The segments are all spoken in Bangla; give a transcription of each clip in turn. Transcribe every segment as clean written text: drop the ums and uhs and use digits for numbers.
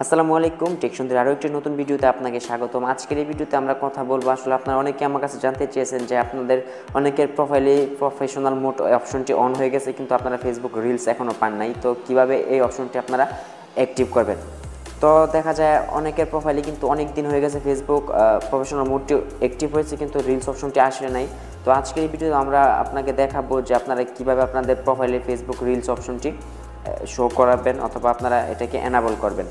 আসসালামু আলাইকুম, টেকসুন্দর আরও একটি নতুন ভিডিওতে আপনাকে স্বাগতম। আজকের এই ভিডিওতে আমরা কথা বলবো, আসলে আপনারা অনেকে আমার কাছে জানতে চেয়েছেন যে আপনাদের অনেকের প্রোফাইলে প্রফেশনাল মোড অপশনটি অন হয়ে গেছে, কিন্তু আপনারা ফেসবুক রিলস এখনও পান নাই। তো কিভাবে এই অপশনটি আপনারা অ্যাক্টিভ করবেন? তো দেখা যায় অনেকের প্রোফাইলে কিন্তু অনেক দিন হয়ে গেছে ফেসবুক প্রফেশনাল মোডটি অ্যাক্টিভ হয়েছে, কিন্তু রিলস অপশনটি আসে নাই। তো আজকের এই ভিডিওতে আমরা আপনাকে দেখাবো যে আপনারা কিভাবে আপনাদের প্রোফাইলে ফেসবুক রিলস অপশনটি শো করাবেন অথবা আপনারা এটাকে এনাবল করবেন।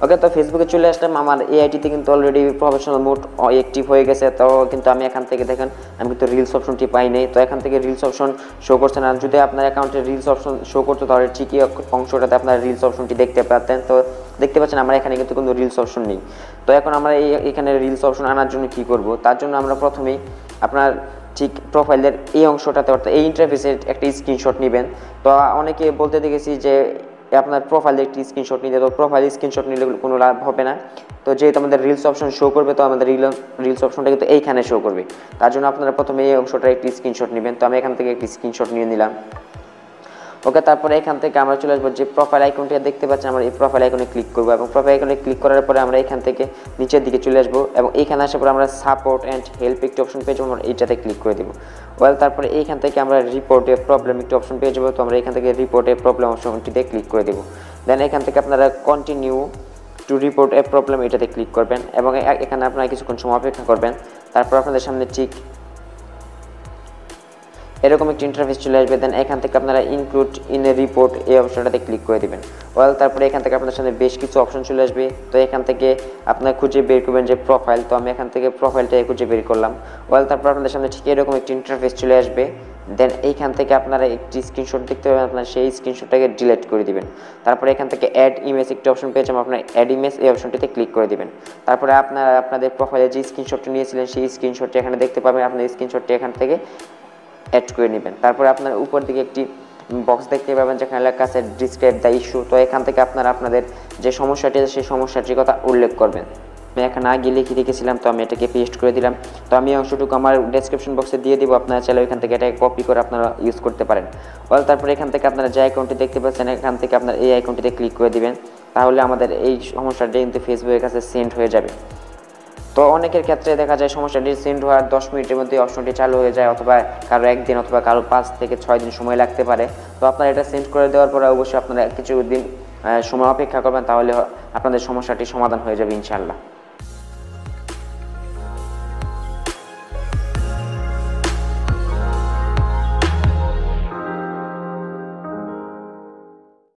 ওকে, তো ফেসবুকে চলে আসলাম। আমার এই আইডিতে কিন্তু অলরেডি প্রফেশনাল মোড অ্যাক্টিভ হয়ে গেছে। তো কিন্তু আমি এখান থেকে দেখেন আমি কিন্তু রিলস অপশনটি পাই নাই। তো এখান থেকে রিলস অপশন শো করছে না। যদি আপনার অ্যাকাউন্টে রিলস অপশন শো করতো তাহলে ঠিকই অংশটাতে আপনার রিলস অপশনটি দেখতে পাতেন। তো দেখতে পাচ্ছেন আমার এখানে কিন্তু কোনো রিলস অপশন নেই। তো এখন আমরা এখানে রিলস অপশন আনার জন্য কি করব? তার জন্য আমরা প্রথমেই আপনার ঠিক প্রোফাইলের এই অংশটাতে অর্থাৎ এই ইন্টারফেসের একটা স্ক্রিনশট নেবেন। তো অনেকে বলতে দেখেছি যে আপনার প্রোফাইলে একটি স্ক্রিনশট নিতে, তো প্রোফাইল স্ক্রিনশট নিলে কোনো লাভ হবে না। তো যেহেতু আমাদের রিলস অপশন শো করবে, তো আমাদের রিলস অপশনটা কিন্তু এইখানে শো করবে। তার জন্য আপনারা প্রথমে এই অংশটার একটি স্ক্রিনশট নেবেন। তো আমি এখান থেকে একটি স্ক্রিনশট নিয়ে নিলাম। ওকে, তারপরে এখান থেকে আমরা চলে আসবো যে প্রোফাইল আইকনটি দেখতে পাচ্ছেন, আমরা এই প্রোফাইল আইকনে ক্লিক করবো এবং প্রোফাইল আইকনে ক্লিক করার পরে আমরা এখান থেকে নিচের দিকে চলে আসবো এবং এইখানে আসার পরে আমরা সাপোর্ট অ্যান্ড হেল্প একটি অপশন পেয়ে যাবো, আমরা এইটাতে ক্লিক করে দেবো। তারপরে এইখান থেকে আমরা রিপোর্ট এ প্রবলেম একটি অপশন পেয়ে যাবো। তো আমরা এখান থেকে রিপোর্ট এ প্রবলেম অপশনটিতে ক্লিক করে দেবো। দেন এখান থেকে আপনারা continue to report A problem এটাতে ক্লিক করবেন এবং এখানে আপনারা কিছুক্ষণ সময় অপেক্ষা করবেন। তারপর আপনাদের সামনে ঠিক এরকম একটি ইন্টারফেস চলে আসবে। দেন এখান থেকে আপনারা ইনক্লুড ইন এ রিপোর্ট এই অপশনটাতে ক্লিক করে দেবেন। তারপরে এখান থেকে আপনাদের সামনে বেশ কিছু অপশন চলে আসবে। তো এখান থেকে আপনারা খুঁজে বের করবেন যে প্রোফাইল। তো আমি এখান থেকে প্রোফাইলটা খুঁজে বের করলাম। তারপর আপনাদের সামনে ঠিক এরকম একটি ইন্টারফেস চলে আসবে। দেন এইখান থেকে আপনারা একটি স্ক্রিনশট দেখতে পাবেন, আপনারা সেই স্ক্রিনশটটাকে ডিলিট করে দিবেন। তারপরে এখান থেকে অ্যাড ইমেজ একটি অপশন পেয়ে যাবেন, আপনার অ্যাড ইমেজ এই অপশনটিতে ক্লিক করে দিবেন। তারপরে আপনারা আপনাদের প্রোফাইলে যে স্ক্রিনশটটি নিয়েছিলেন সেই স্ক্রিনশটটি এখানে দেখতে পাবেন, আপনার স্ক্রিনশটটি এখান থেকে অ্যাড করে নেবেন। তারপরে আপনার উপর দিকে একটি বক্স দেখতে পাবেন যেখানে লেখা আছে ডিসক্রাইব দ্য ইস্যু। তো এখান থেকে আপনারা আপনাদের যে সমস্যাটি আছে সেই সমস্যাটির কথা উল্লেখ করবেন। আমি এখানে আগে লিখে রেখেছিলাম, তো আমি এটাকে পেস্ট করে দিলাম। তো আমি অংশটুকু আমার ডেসক্রিপশন বক্সে দিয়ে দিব, আপনারা চাইলে এখান থেকে এটাকে কপি করে আপনারা ইউজ করতে পারেন। তারপরে এখান থেকে আপনারা যে আইকনটি দেখতে পাচ্ছেন এখান থেকে আপনার এই আইকনটিতে ক্লিক করে দিবেন। তাহলে আমাদের এই সমস্যাটি কিন্তু ফেসবুকের কাছে সেন্ড হয়ে যাবে। তো অনেকের ক্ষেত্রে দেখা যায় সমস্যাটি সেন্ড হওয়ার 10 মিনিটের মধ্যে অপশনটি চালু হয়ে যায়, অথবা কারো একদিন অথবা কারো 5 থেকে 6 দিন সময় লাগতে পারে। তো আপনারা এটা সেন্ড করে দেওয়ার পরে অবশ্যই আপনারা কিছুদিন সময় অপেক্ষা করবেন, তাহলে আপনাদের সমস্যাটি সমাধান হয়ে যাবে ইনশাআল্লাহ।